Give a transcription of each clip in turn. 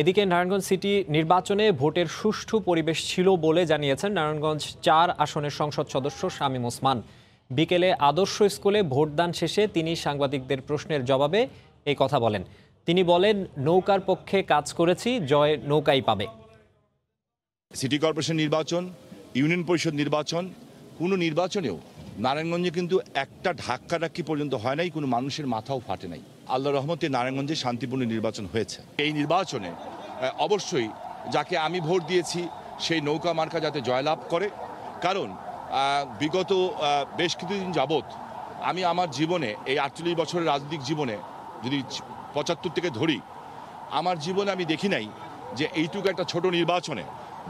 এদিকে নারায়ণগঞ্জ সিটি নির্বাচনে ভোটের সুষ্ঠু পরিবেশ ছিল বলে জানিয়েছেন নারায়ণগঞ্জ ৪ আসনের সংসদ সদস্য শামীম ওসমান। বিকেলে আদর্শ স্কুলে ভোটদান শেষে তিনি সাংবাদিকদের প্রশ্নের জবাবে এই কথা বলেন। তিনি বলেন, নৌকার পক্ষে কাজ করেছি, জয় নৌকাই পাবে। সিটি কর্পোরেশন নির্বাচন, ইউনিয়ন পরিষদ নির্বাচন, কোনো নির্বাচনেও নারায়ণগঞ্জে কিন্তু একটা ধাক্কাধাক্কি পর্যন্ত হয় নাই, কোনো মানুষের মাথাও ফাটে নাই। আল্লাহর রহমতে নারায়ণগঞ্জে শান্তিপূর্ণ নির্বাচন হয়েছে। এই নির্বাচনে অবশ্যই যাকে আমি ভোট দিয়েছি সেই নৌকা মার্কা যাতে জয়লাভ করে, কারণ বিগত বেশ কিছুদিন যাবৎ আমি আমার জীবনে এই 48 বছরের রাজনৈতিক জীবনে যদি 75 থেকে ধরি, আমার জীবনে আমি দেখি নাই যে এইটুকু একটা ছোট নির্বাচনে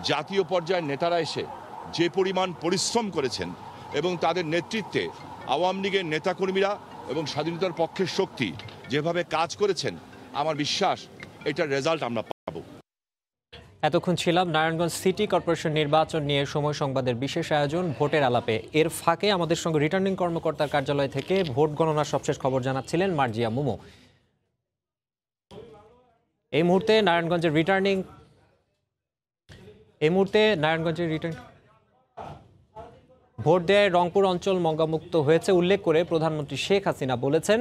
জাতীয় পর্যায়ের নেতারা এসে যে পরিমাণ পরিশ্রম করেছেন এবং তাদের নেতৃত্বে আওয়ামী লীগের নেতাকর্মীরা এবং স্বাধীনতার পক্ষের শক্তি যেভাবে কাজ করেছেন, আমার বিশ্বাস এটার রেজাল্ট আমরা পাবো। এতক্ষণ ছিলাম নারায়ণগঞ্জ সিটি কর্পোরেশন নির্বাচন নিয়ে সময় সংবাদের বিশেষ আয়োজন ভোটের আলাপে। এর ফাঁকে আমাদের সঙ্গে রিটার্নিং কর্মকর্তার কার্যালয় থেকে ভোট গণনার সবশেষ খবর জানাচ্ছিলেন মার্জিয়া মুমো। এই মুহূর্তে নারায়ণগঞ্জের রিটার্নিং ভোট দেয় রংপুর অঞ্চল মঙ্গামুক্ত হয়েছে উল্লেখ করে প্রধানমন্ত্রী শেখ হাসিনা বলেছেন,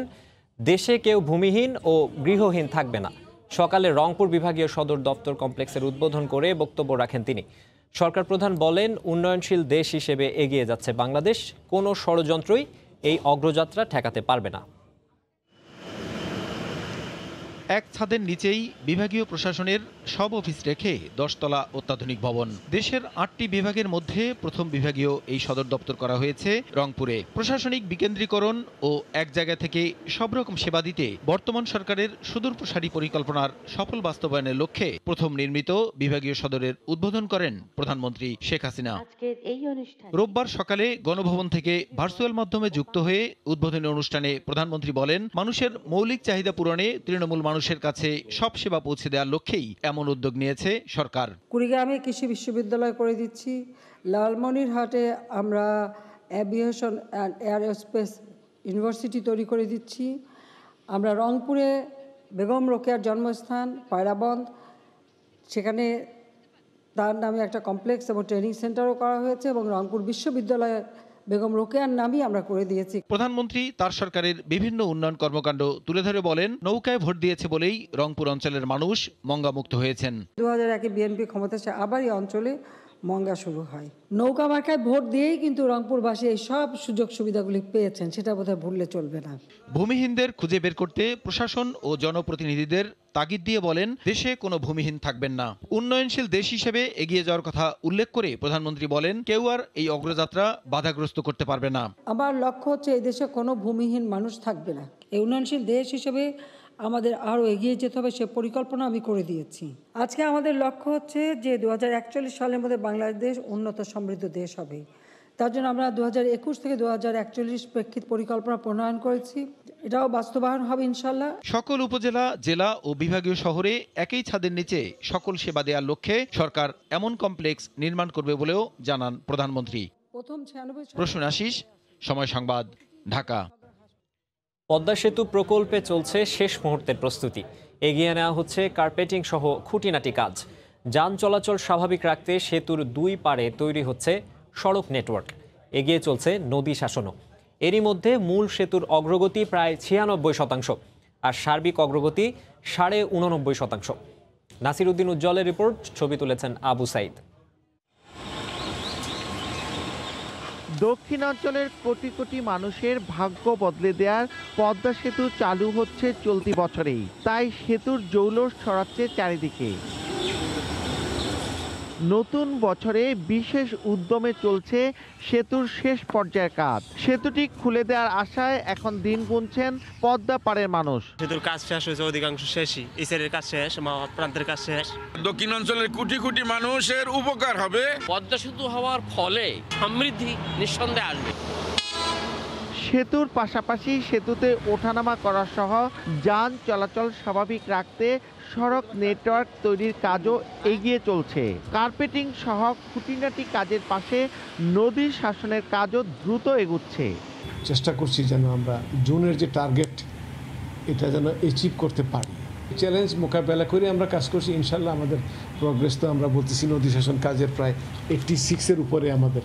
দেশে কেউ ভূমিহীন ও গৃহহীন থাকবে না। সকালে রংপুর বিভাগীয় সদর দপ্তর কমপ্লেক্সের উদ্বোধন করে বক্তব্য রাখেন তিনি। সরকার প্রধান বলেন, উন্নয়নশীল দেশ হিসেবে এগিয়ে যাচ্ছে বাংলাদেশ, কোনো ষড়যন্ত্রই এই অগ্রযাত্রা ঠেকাতে পারবে না। এক ছাদের নিচেই বিভাগীয় প্রশাসনের সব অফিস রেখে 10 তলা অত্যাধুনিক ভবন। দেশের 8টি বিভাগের মধ্যে প্রথম বিভাগীয় এই সদর দপ্তর করা হয়েছে রংপুরে। প্রশাসনিক বিকেন্দ্রীকরণ ও এক জায়গা থেকে সব রকম সেবা দিতে বর্তমান সরকারের সুদূরপ্রসারী পরিকল্পনার সফল বাস্তবায়নের লক্ষ্যে প্রথম নির্মিত বিভাগীয় সদরের উদ্বোধন করেন প্রধানমন্ত্রী শেখ হাসিনা। রোববার সকালে গণভবন থেকে ভার্চুয়াল মাধ্যমে যুক্ত হয়ে উদ্বোধনী অনুষ্ঠানে প্রধানমন্ত্রী বলেন, মানুষের মৌলিক চাহিদা পূরণে তৃণমূল মানুষের কাছে সব সেবা পৌঁছে দেওয়ার লক্ষ্যেই এমন উদ্যোগ নিয়েছে সরকার। কুড়িগ্রামে কৃষি বিশ্ববিদ্যালয় করে দিচ্ছি, লালমনিরহাটে আমরা অ্যাভিয়েশন অ্যান্ড এয়ারস্পেস ইউনিভার্সিটি তৈরি করে দিচ্ছি, আমরা রংপুরে বেগম রোকেয়ার জন্মস্থান পায়রাবন্ধ, সেখানে তার নামে একটা কমপ্লেক্স এবং ট্রেনিং সেন্টারও করা হয়েছে এবং রংপুর বিশ্ববিদ্যালয়ে বেগম রোকেয়ার নামই আমরা করে দিয়েছি। প্রধানমন্ত্রী তার সরকারের বিভিন্ন উন্নয়ন কর্মকাণ্ড তুলে ধরে বলেন, নৌকায় ভোট দিয়েছে বলেই রংপুর অঞ্চলের মানুষ মঙ্গামুক্ত হয়েছেন। 2001-এ বিএনপি ক্ষমতা এসে আবার এই অঞ্চলে মঙ্গা শুরু হয়। নৌকা মার্কায় ভোট দিয়েই কিন্তু রংপুরবাসী এই সব সুযোগ সুবিধাগুলি পেয়েছেন, সেটা বোধহয় ভুললে চলবে না। ভূমিহীনদের খুঁজে বের করতে প্রশাসন ও জনপ্রতিনিধিদের তাগিদ দিয়ে বলেন, দেশে কোনো ভূমিহীন থাকবেন না। উন্নয়নশীল দেশ হিসেবে এগিয়ে যাওয়ার কথা উল্লেখ করে প্রধানমন্ত্রী বলেন, কেউ আর এই অগ্রযাত্রা বাধাগ্রস্ত করতে পারবে না। আমার লক্ষ্য হচ্ছে এই দেশে কোনো ভূমিহীন মানুষ থাকবে না। এই উন্নয়নশীল দেশ হিসেবে আমাদের আরও এগিয়ে যেতে হবে, সে পরিকল্পনা আমি করে দিয়েছি। আজকে আমাদের লক্ষ্য হচ্ছে যে 2041 সালের মধ্যে বাংলাদেশ উন্নত সমৃদ্ধ দেশ হবে। তার জন্য আমরা 2021 থেকে 2041 প্রেক্ষিত পরিকল্পনা প্রণয়ন করেছি, এটাও বাস্তবায়ন হবে ইনশাল্লাহ। সকল উপজেলা, জেলা ও বিভাগীয় শহরে একই ছাদের নিচে সকল সেবা দেওয়ার লক্ষ্যে সরকার এমন কমপ্লেক্স নির্মাণ করবে বলেও জানান প্রধানমন্ত্রী। প্রসূন আশিস, সময় সংবাদ, ঢাকা। পদ্মা সেতু প্রকল্পে চলছে শেষ মুহূর্তের প্রস্তুতি। এগিয়ে নেওয়া হচ্ছে কার্পেটিং সহ খুঁটিনাটি কাজ। যান চলাচল স্বাভাবিক রাখতে সেতুর দুই পাড়ে তৈরি হচ্ছে সড়ক নেটওয়ার্ক। এগিয়ে চলছে নদী শাসনও। এরই মধ্যে মূল সেতুর অগ্রগতি প্রায় 96% আর সার্বিক অগ্রগতি 89.5%। নাসির উদ্দিন উজ্জ্বলের রিপোর্ট, ছবি তুলেছেন আবু সাইদ। দক্ষিণাঞ্চলের কোটি কোটি মানুষের ভাগ্য বদলে দেওয়ার পদ্মা সেতু চালু হচ্ছে চলতি বছরেই, তাই সেতুর জৌলুস ছড়াচ্ছে চারিদিকে। নতুন বছরে বিশেষ উদ্যমে চলছে সেতুর শেষ পর্যায়ের কাজ। সেতুটি খুলে দেওয়ার আশায় এখন দিন গুনছেন পদ্মা পাড়ের মানুষ। সেতুর কাজ শেষ হয়েছে, অধিকাংশ শেষই। ইসের কাজ শেষ, প্রান্তের কাজ শেষ। দক্ষিণাঞ্চলের কোটি কোটি মানুষের উপকার হবে। পদ্মা সেতু হওয়ার ফলে সমৃদ্ধি নিঃসন্দেহে আসবে। সেতুর পাশাপাশি সেতুতে ওঠানামা করা সহ যান চলাচল স্বাভাবিক রাখতে সড়ক নেটওয়ার্ক তৈরির কাজও এগিয়ে চলছে। কার্পেটিং সহ খুঁটিনাটি কাজের পাশে নদী শাসনের কাজও দ্রুত এগুচ্ছে। চেষ্টা করছি যেন আমরা জুনের যে টার্গেট এটা যেন অ্যাচিভ করতে পারি। চ্যালেঞ্জ মোকাবেলা করে আমরা কাজ করছি। ইনশাল্লাহ আমাদের প্রগ্রেস তো আমরা বলতেছি নদী শাসন কাজের প্রায় 86-এর উপরে, আমাদের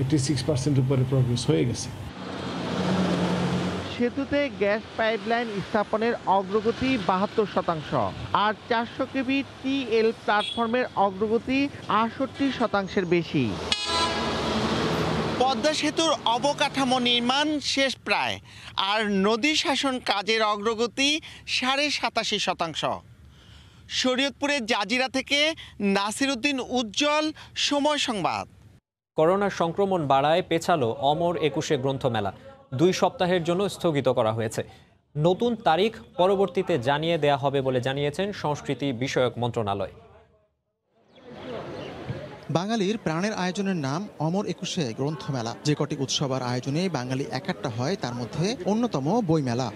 86% উপরে প্রগ্রেস হয়ে গেছে। সেতুতে গ্যাস পাইপলাইন স্থাপনের অগ্রগতি 72%, আর 400 কেভি টিএল প্ল্যাটফর্মের অগ্রগতি 68% বেশি। পদ্মা সেতুর অবকাঠামো নির্মাণ শেষ প্রায়, আর নদী শাসন কাজের অগ্রগতি 87.5%। শরীয়তপুরের জাজিরা থেকে নাসির উদ্দিন উজ্জ্বল, সময় সংবাদ। করোনার সংক্রমণ বাড়ায় পেছালো অমর 21 গ্রন্থমেলা, 2 সপ্তাহের জন্য স্থগিত করা হয়েছে। নতুন তারিখ পরবর্তীতে জানিয়ে দেয়া হবে বলে জানিয়েছেন সংস্কৃতি বিষয়ক মন্ত্রণালয়। বাঙালির প্রাণের আয়োজনের নাম অমর 21 গ্রন্থমেলা। যে কটি উৎসব আর আয়োজনে বাঙালি একাট্টা হয় তার মধ্যে অন্যতম বইমেলা।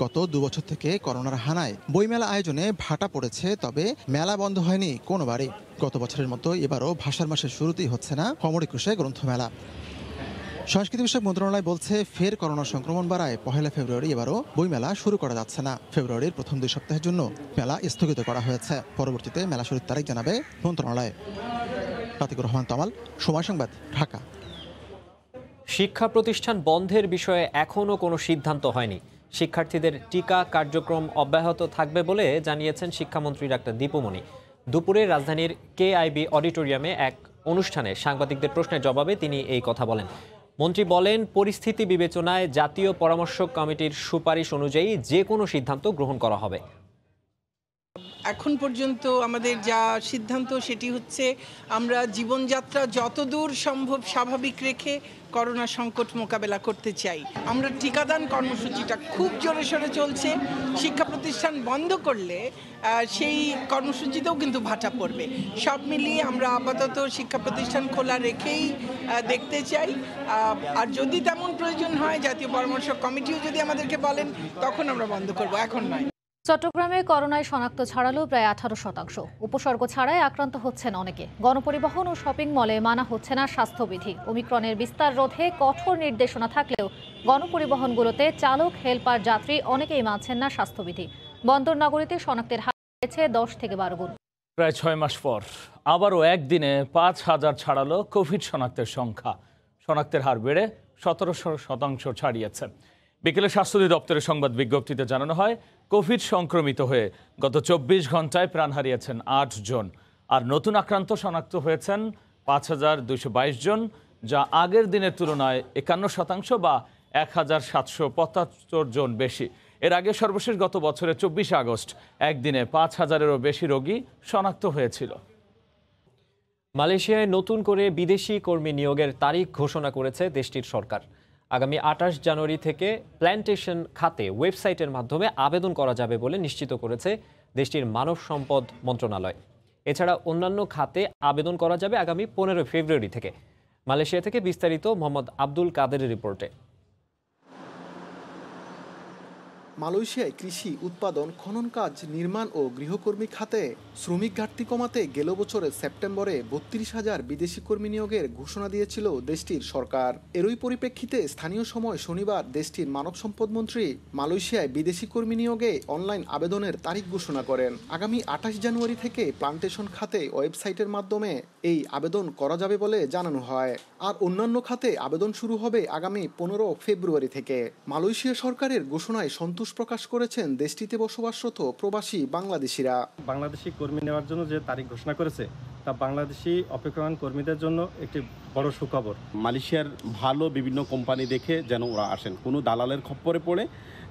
গত 2 বছর থেকে করোনার হানায় বইমেলা আয়োজনে ভাটা পড়েছে, তবে মেলা বন্ধ হয়নি কোনোবারই। গত বছরের মতো এবারও ভাষার মাসের শুরুতেই হচ্ছে না অমর 21 গ্রন্থমেলা। সংস্কৃতি বিষয়ক মন্ত্রণালয় বলছে, ফের করোনা সংক্রমণ বাড়ায় 1 ফেব্রুয়ারি এবারও বইমেলা শুরু করা যাচ্ছে না। ফেব্রুয়ারির প্রথম 2 সপ্তাহের জন্য মেলা স্থগিত করা হয়েছে। পরবর্তীতে মেলা শুরুর তারিখ জানাবে মন্ত্রণালয়। আতিকুর রহমান তমাল, সময় সংবাদ, ঢাকা। শিক্ষা প্রতিষ্ঠান বন্ধের বিষয়ে এখনও কোনো সিদ্ধান্ত হয়নি। শিক্ষার্থীদের টিকা কার্যক্রম অব্যাহত থাকবে বলে জানিয়েছেন শিক্ষামন্ত্রী ডাক্তার দীপুমণি। দুপুরে রাজধানীর কেআইবি অডিটোরিয়ামে এক অনুষ্ঠানে সাংবাদিকদের প্রশ্নের জবাবে তিনি এই কথা বলেন। মন্ত্রী বলেন, পরিস্থিতি বিবেচনায় জাতীয় পরামর্শক কমিটির সুপারিশ অনুযায়ী যে কোনো সিদ্ধান্ত গ্রহণ করা হবে। এখন পর্যন্ত আমাদের যা সিদ্ধান্ত সেটি হচ্ছে আমরা জীবনযাত্রা যতদূর সম্ভব স্বাভাবিক রেখে করোনা সংকট মোকাবেলা করতে চাই। আমরা টিকাদান কর্মসূচিটা খুব জোরে সোরে চলছে। শিক্ষা প্রতিষ্ঠান বন্ধ করলে সেই কর্মসূচিতেও কিন্তু ভাটা পড়বে। সব মিলিয়ে আমরা আপাতত শিক্ষা প্রতিষ্ঠান খোলা রেখেই দেখতে চাই। আর যদি তেমন প্রয়োজন হয়, জাতীয় পরামর্শ কমিটিও যদি আমাদেরকে বলেন, তখন আমরা বন্ধ করব, এখন নয়। চট্টগ্রামে করোনায় শনাক্ত ছাড়ালো প্রায় 18%। উপসর্গ ছাড়াই আক্রান্ত হচ্ছেন অনেকে। গণপরিবহন ও শপিং মলে মানা হচ্ছে না স্বাস্থ্যবিধি। ওমিক্রনের বিস্তার রোধে কঠোর নির্দেশনা থাকলেও গণপরিবহনগুলোতে চালক, হেলপার, যাত্রী অনেকেই মানছেন না স্বাস্থ্যবিধি। বন্দর নগরীতে শনাক্তের হার বেড়েছে 10 থেকে 12 গুণ। প্রায় 6 মাস পর আবারও একদিনে 5,000 ছাড়ালো কোভিড শনাক্তের সংখ্যা। শনাক্তের হার বেড়ে 17% ছাড়িয়েছে। বিকেলে স্বাস্থ্য অধিদপ্তরের সংবাদ বিজ্ঞপ্তিতে জানানো হয়, কোভিড সংক্রমিত হয়ে গত 24 ঘন্টায় প্রাণ হারিয়েছেন 8 জন, আর নতুন আক্রান্ত শনাক্ত হয়েছেন 5,222 জন, যা আগের দিনের তুলনায় 51% বা 1,775 জন বেশি। এর আগে সর্বশেষ গত বছরের 24 আগস্ট একদিনে 5,000-এরও বেশি রোগী শনাক্ত হয়েছিল। মালয়েশিয়ায় নতুন করে বিদেশি কর্মী নিয়োগের তারিখ ঘোষণা করেছে দেশটির সরকার। আগামী 28 জানুয়ারি থেকে প্ল্যান্টেশন খাতে ওয়েবসাইটের মাধ্যমে আবেদন করা যাবে বলে নিশ্চিত করেছে দেশটির মানব সম্পদ মন্ত্রণালয়। এছাড়া অন্যান্য খাতে আবেদন করা যাবে আগামী 15 ফেব্রুয়ারি থেকে। মালয়েশিয়া থেকে বিস্তারিত মোহাম্মদ আব্দুল কাদেরের রিপোর্টে। মালয়েশিয়ায় কৃষি, উৎপাদন, খনন কাজ, নির্মাণ ও গৃহকর্মী খাতে শ্রমিক ঘাটতি কমাতে গেল বছরের সেপ্টেম্বরে 32,000 বিদেশি কর্মী নিয়োগের ঘোষণা দিয়েছিল দেশটির সরকার। এরই পরিপ্রেক্ষিতে স্থানীয় সময় শনিবার দেশটির মানব সম্পদ মন্ত্রী মালয়েশিয়ায় বিদেশি কর্মী নিয়োগে অনলাইন আবেদনের তারিখ ঘোষণা করেন। আগামী 28 জানুয়ারি থেকে প্লান্টেশন খাতে ওয়েবসাইটের মাধ্যমে এই আবেদন করা যাবে বলে জানানো হয়। আর অন্যান্য খাতে আবেদন শুরু হবে আগামী 15 ফেব্রুয়ারি থেকে। মালয়েশিয়া সরকারের ঘোষণায় সন্তোষ প্রকাশ করেছেন দেশটিতে বসবাসরত প্রবাসী বাংলাদেশিরা। বাংলাদেশি কর্মী নেওয়ার জন্য যে তারিখ ঘোষণা করেছে, তা বাংলাদেশি অপেক্ষমান কর্মীদের জন্য একটি বড় সুখবর। মালয়েশিয়ার ভালো বিভিন্ন কোম্পানি দেখে যেন ওরা আসেন, কোনো দালালের খপ্পরে পড়ে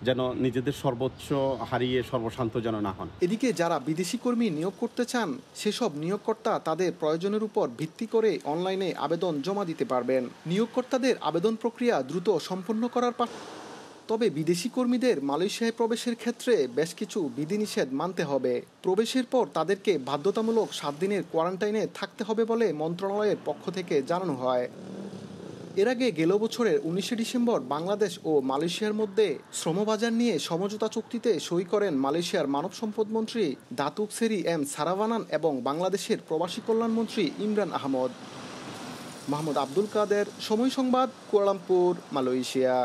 যেন নিজেদের সর্বোচ্চ হারিয়ে সর্বশান্ত যেন না হন। এদিকে যারা বিদেশি কর্মী নিয়োগ করতে চান, সেসব নিয়োগকর্তা তাদের প্রয়োজনের উপর ভিত্তি করে অনলাইনে আবেদন জমা দিতে পারবেন। নিয়োগকর্তাদের আবেদন প্রক্রিয়া দ্রুত সম্পন্ন করার তবে বিদেশি কর্মীদের মালয়েশিয়ায় প্রবেশের ক্ষেত্রে বেশ কিছু বিধিনিষেধ মানতে হবে। প্রবেশের পর তাদেরকে বাধ্যতামূলক 7 দিনের কোয়ারেন্টাইনে থাকতে হবে বলে মন্ত্রণালয়ের পক্ষ থেকে জানানো হয়। এর আগে গেল বছরের 19 ডিসেম্বর বাংলাদেশ ও মালয়েশিয়ার মধ্যে শ্রমবাজার নিয়ে সমঝোতা চুক্তিতে সই করেন মালয়েশিয়ার মানব সম্পদ মন্ত্রী দাতুক সেরি এম সারাভানান এবং বাংলাদেশের প্রবাসী কল্যাণ মন্ত্রী ইমরান আহমদ। মোহাম্মদ আব্দুল কাদের, সময় সংবাদ, কুয়ালালামপুর, মালয়েশিয়া।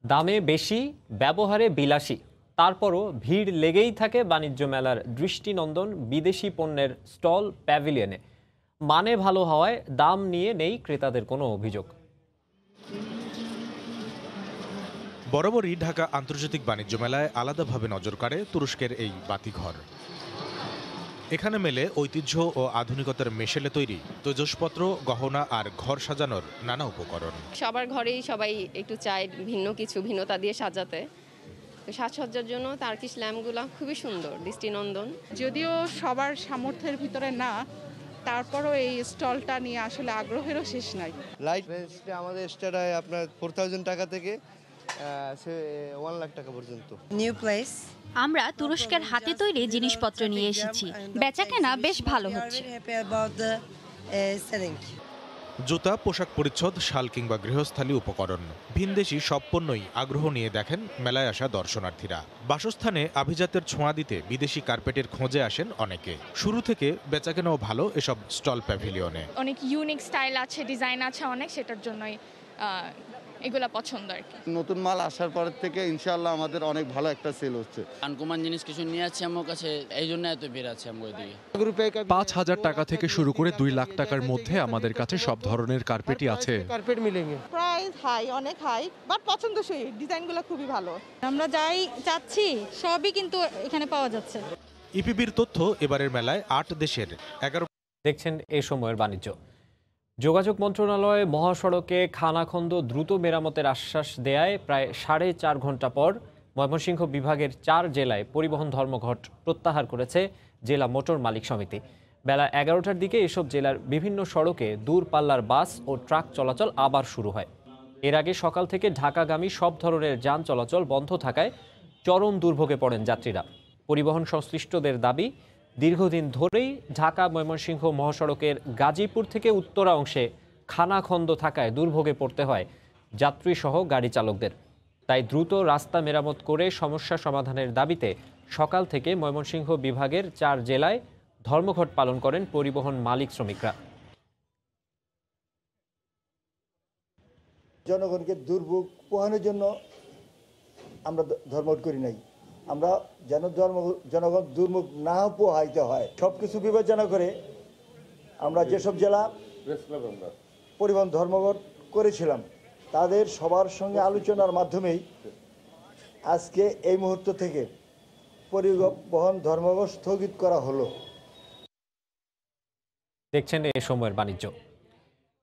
দামে বেশি, ব্যবহারে বিলাসী, তারপরও ভিড় লেগেই থাকে বাণিজ্য মেলার দৃষ্টিনন্দন বিদেশি পণ্যের স্টল প্যাভিলিয়নে। মানে ভালো হওয়ায় দাম নিয়ে নেই ক্রেতাদের কোনো অভিযোগ। বরাবরই ঢাকা আন্তর্জাতিক বাণিজ্য মেলায় আলাদাভাবে নজর কাড়ে তুরস্কের এই বাতিঘর। এখানে মেলে ঐতিহ্য ও আধুনিকতার মেশেলে তৈরি তৈজসপত্র, গহনা আর ঘর সাজানোর নানা উপকরণ। সবার ঘরেই সবাই একটু চায় ভিন্ন কিছু, ভিন্নতা দিয়ে সাজাতে। তো সাজসজ্জার জন্য টার্কিশ ল্যাম্পগুলো খুবই সুন্দর, দৃষ্টিনন্দন। যদিও সবার সামর্থ্যের ভিতরে না, তারপরও এই স্টলটা নিয়ে আসলে আগ্রহেরও শেষ নাই। লাইট রেঞ্জটা আমাদের স্টার্ট হয় আপনার 4000 টাকা থেকে 1 লাখ টাকা পর্যন্ত। New place. আমরা তুরস্কের হাতে তৈরি জিনিসপত্র নিয়ে এসেছি, বেচাকেনা বেশ ভালো হচ্ছে। জুতা, পোশাক পরিচ্ছদ, শাল কিংবা গৃহস্থালী উপকরণ, ভিনদেশি সব পণ্যই আগ্রহ নিয়ে দেখেন মেলায় আসা দর্শনার্থীরা। বাসস্থানে আভিজাত্যের ছোঁয়া দিতে বিদেশি কার্পেটের খোঁজে আসেন অনেকে। শুরু থেকে বেচাকেনাও ভালো এসব স্টল প্যাভিলিয়নে। অনেক ইউনিক স্টাইল আছে, ডিজাইন আছে অনেক, সেটার জন্যই এগুলা পছন্দ আর কি। নতুন মাল আসার পর থেকে ইনশাআল্লাহ আমাদের অনেক ভালো একটা সেল হচ্ছে। আনকমন জিনিস কিছু নিয়ে আসছে আমার কাছে, এই জন্য এত ভিড় আছে আমার দিকে। ৫,০০০ টাকা থেকে শুরু করে 2 লাখ টাকার মধ্যে আমাদের কাছে সব ধরনের কার্পেটই আছে। কার্পেট মিলেঙ্গে প্রাইস হাই, অনেক হাই, বাট পছন্দসই, ডিজাইনগুলো খুবই ভালো। আমরা যাই চাচ্ছি সবই কিন্তু এখানে পাওয়া যাচ্ছে। ইপিবির তথ্য, এবারের মেলায় 8 দেশের 11। দেখছেন এই সময়ের বাণিজ্য। যোগাযোগ মন্ত্রণালয় মহাসড়কে খানাখন্দ দ্রুত মেরামতের আশ্বাস দেয়ায় প্রায় 4.5 ঘন্টা পর ময়মনসিংহ বিভাগের 4 জেলায় পরিবহন ধর্মঘট প্রত্যাহার করেছে জেলা মোটর মালিক সমিতি। বেলা 11টার দিকে এসব জেলার বিভিন্ন সড়কে দূরপাল্লার বাস ও ট্রাক চলাচল আবার শুরু হয়। এর আগে সকাল থেকে ঢাকাগামী সব ধরনের যান চলাচল বন্ধ থাকায় চরম দুর্ভোগে পড়েন যাত্রীরা। পরিবহন সংশ্লিষ্টদের দাবি, দীর্ঘদিন ধরেই ঢাকা ময়মনসিংহ মহাসড়কের গাজীপুর থেকে উত্তরা অংশে খানাখন্দ থাকায় দুর্ভোগে পড়তে হয় যাত্রীসহ গাড়ি চালকদের। তাই দ্রুত রাস্তা মেরামত করে সমস্যা সমাধানের দাবিতে সকাল থেকে ময়মনসিংহ বিভাগের 4 জেলায় ধর্মঘট পালন করেন পরিবহন মালিক শ্রমিকরা। জনগণকে দুর্ভোগ পোহানোর জন্য আমরা ধর্মঘট করি নাই, আমরা যেন জনগণ দুর্ভোগ না পোহাইতে হয় সবকিছু বিবেচনা করে আমরা যেসব জেলা পরিবহন ধর্মঘট করেছিলাম তাদের সবার সঙ্গে আলোচনার মাধ্যমেই আজকে এই মুহূর্ত থেকে পরিবহন ধর্মঘট স্থগিত করা হলো। দেখছেন এই সময়ের বাণিজ্য।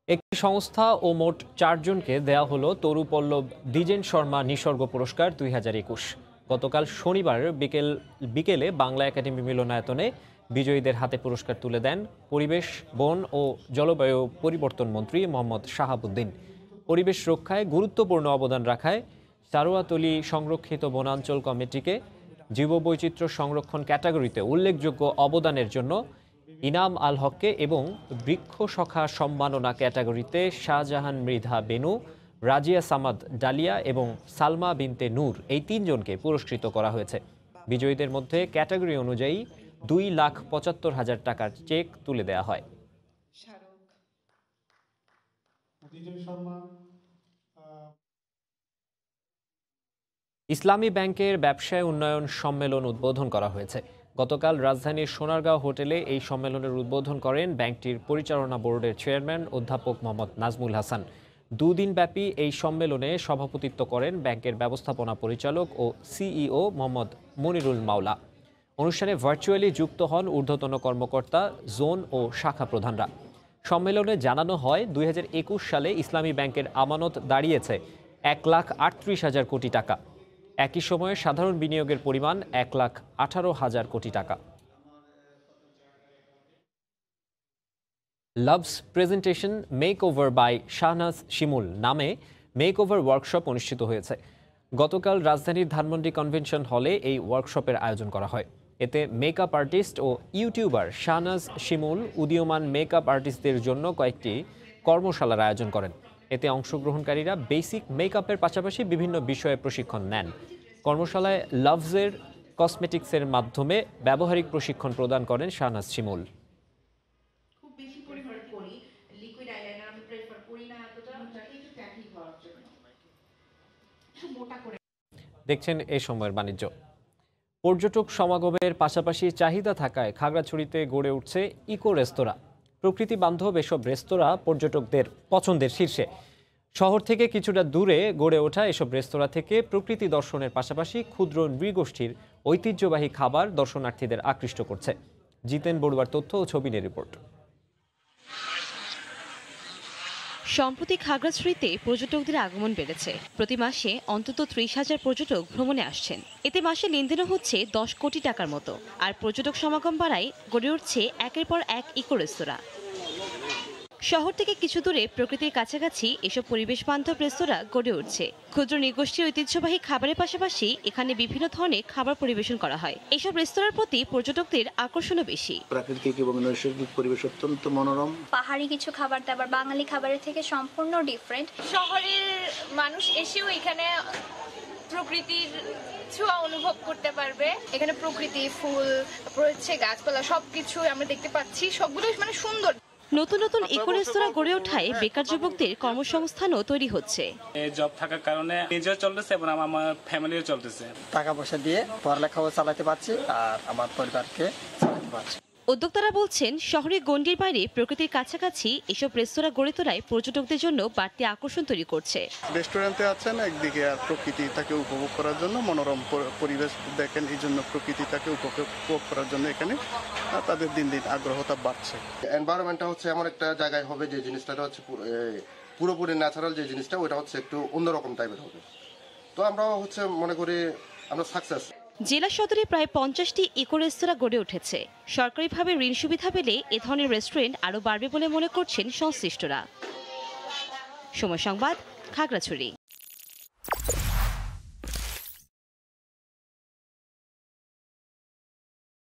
একটি সংস্থা ও মোট 4 জনকে দেয়া হলো তরু পল্লব দ্বিজেন শর্মা নিসর্গ পুরস্কার 2021। গতকাল শনিবার বিকেলে বাংলা একাডেমি মিলনায়তনে বিজয়ীদের হাতে পুরস্কার তুলে দেন পরিবেশ, বন ও জলবায়ু পরিবর্তন মন্ত্রী মোহাম্মদ শাহাবুদ্দিন। পরিবেশ রক্ষায় গুরুত্বপূর্ণ অবদান রাখায় চারুয়াতলী সংরক্ষিত বনাঞ্চল কমিটিকে জীববৈচিত্র্য সংরক্ষণ ক্যাটাগরিতে উল্লেখযোগ্য অবদানের জন্য ইনাম আল হককে এবং বৃক্ষ সখা সম্মাননা ক্যাটাগরিতে শাহজাহান মৃধা বেনু, রাজিয়া সামাদ ডালিয়া এবং সালমা বিনতে নূর, এই 3 জনকে পুরস্কৃত করা হয়েছে। বিজয়ীদের মধ্যে ক্যাটাগরি অনুযায়ী 2,75,000 টাকার চেক তুলে দেওয়া হয়। ইসলামী ব্যাংকের ব্যবসায় উন্নয়ন সম্মেলন উদ্বোধন করা হয়েছে। গতকাল রাজধানীর সোনারগাঁও হোটেলে এই সম্মেলনের উদ্বোধন করেন ব্যাংকটির পরিচালনা বোর্ডের চেয়ারম্যান অধ্যাপক মোহাম্মদ নাজমুল হাসান। 2 দিনব্যাপী এই সম্মেলনে সভাপতিত্ব করেন ব্যাংকের ব্যবস্থাপনা পরিচালক ও সিইও মোহাম্মদ মনিরুল মাওলা। অনুষ্ঠানে ভার্চুয়ালি যুক্ত হন ঊর্ধ্বতন কর্মকর্তা, জোন ও শাখা প্রধানরা। সম্মেলনে জানানো হয় 2021 সালে ইসলামী ব্যাংকের আমানত দাঁড়িয়েছে 1,38,000 কোটি টাকা। একই সময়ে সাধারণ বিনিয়োগের পরিমাণ 1,18,000 কোটি টাকা। Loves presentation makeover by Shahnaz Shimul নামে মেকওভার ওয়ার্কশপ অনুষ্ঠিত হয়েছে। গতকাল রাজধানীর ধানমন্ডি কনভেনশন হলে এই ওয়ার্কশপের আয়োজন করা হয়। এতে মেকআপ আর্টিস্ট ও ইউটিউবার শাহনাজ শিমুল উদীয়মান মেকআপ আর্টিস্টদের জন্য কয়েকটি কর্মশালার আয়োজন করেন। এতে অংশগ্রহণকারীরা বেসিক মেকআপের পাশাপাশি বিভিন্ন বিষয়ে প্রশিক্ষণ নেন। কর্মশালায় লাভসের কসমেটিক্সের মাধ্যমে ব্যবহারিক প্রশিক্ষণ প্রদান করেন শাহনাজ শিমুল। দেখছেন এই সময়ের বাণিজ্য। পর্যটক সমাগমের পাশাপাশি চাহিদা থাকায় খাগড়াছড়িতে গড়ে উঠছে ইকো রেস্তোরাঁ। প্রকৃতি বান্ধব এসব রেস্তোরাঁ পর্যটকদের পছন্দের শীর্ষে। শহর থেকে কিছুটা দূরে গড়ে ওঠা এসব রেস্তোরাঁ থেকে প্রকৃতি দর্শনের পাশাপাশি ক্ষুদ্র নৃগোষ্ঠীর ঐতিহ্যবাহী খাবার দর্শনার্থীদের আকৃষ্ট করছে। জিতেন বড়ুয়ার তথ্য ও ছবি নিয়ে রিপোর্ট। সম্প্রতি খাগড়াছড়িতে পর্যটকদের আগমন বেড়েছে। প্রতি মাসে অন্তত 30,000 পর্যটক ভ্রমণে আসছেন। এতে মাসে লেনদেনও হচ্ছে 10 কোটি টাকার মতো। আর পর্যটক সমাগম বাড়ায় গড়ে উঠছে একের পর এক ইকো রেস্তোরাঁ। শহর থেকে কিছু দূরে প্রকৃতির কাছাকাছি এসব পরিবেশ বান্ধব রেস্তোরাঁ গড়ে উঠছে। ক্ষুদ্র নৃগোষ্ঠীর ঐতিহ্যবাহী খাবারের পাশাপাশি এখানে বিভিন্ন ধরনের খাবার পরিবেশন করা হয়। এসব রেস্তোরাঁর প্রতি পর্যটকদের আকর্ষণও বেশি। প্রাকৃতিক এবং নৈসর্গিক পরিবেশ অত্যন্ত মনোরম। পাহাড়ি কিছু খাবার দাবার বাঙালি খাবারের থেকে সম্পূর্ণ ডিফারেন্ট। শহরের মানুষ এসেও এখানে প্রকৃতির ছোঁয়া অনুভব করতে পারবে। এখানে প্রকৃতি, ফুল, হচ্ছে গাছপালা সবকিছু আমরা দেখতে পাচ্ছি, সবগুলো মানে সুন্দর। নতুন নতুন ইকো রেস্তোরাঁ গড়ে ওঠায় বেকার যুবকদের কর্মসংস্থানও তৈরি হচ্ছে। জব থাকার কারণে নিজেও চলতেছে এবং আমার ফ্যামিলিও চলতেছে। টাকা পয়সা দিয়ে পড়ালেখাও চালাতে পারছি আর আমার পরিবারকে চালাতে পারছি। উদ্যোক্তারা বলছেন, শহরের গণ্ডির বাইরে প্রকৃতির কাছাকাছি এসব রেস্তোরাঁ গড়ে তোলায় পর্যটকদের জন্য বাড়তি আকর্ষণ তৈরি করছে। রেস্টুরেন্টে আছেন একদিকে আর প্রকৃতিটাকে উপভোগ করার জন্য মনোরম পরিবেশ দেখেন, এই জন্য প্রকৃতিটাকে উপভোগ করার জন্য এখানে তাদের দিন দিন আগ্রহতা বাড়ছে। এনভায়রনমেন্টটা হচ্ছে এমন একটা জায়গায় হবে যে জিনিসটা হচ্ছে পুরোপুরি ন্যাচারাল, যে জিনিসটা ওটা হচ্ছে একটু অন্যরকম টাইপের হবে। তো আমরা হচ্ছে মনে করি আমরা সাকসেস। জেলা সদরে প্রায় 50টি ইকো রেস্তোরাঁ গড়ে উঠেছে। সরকারিভাবে ঋণ সুবিধা পেলে এ ধরনের রেস্টুরেন্ট আরও বাড়বে বলে মনে করছেন সংশ্লিষ্টরা। সময় সংবাদ, খাগড়াছড়ি।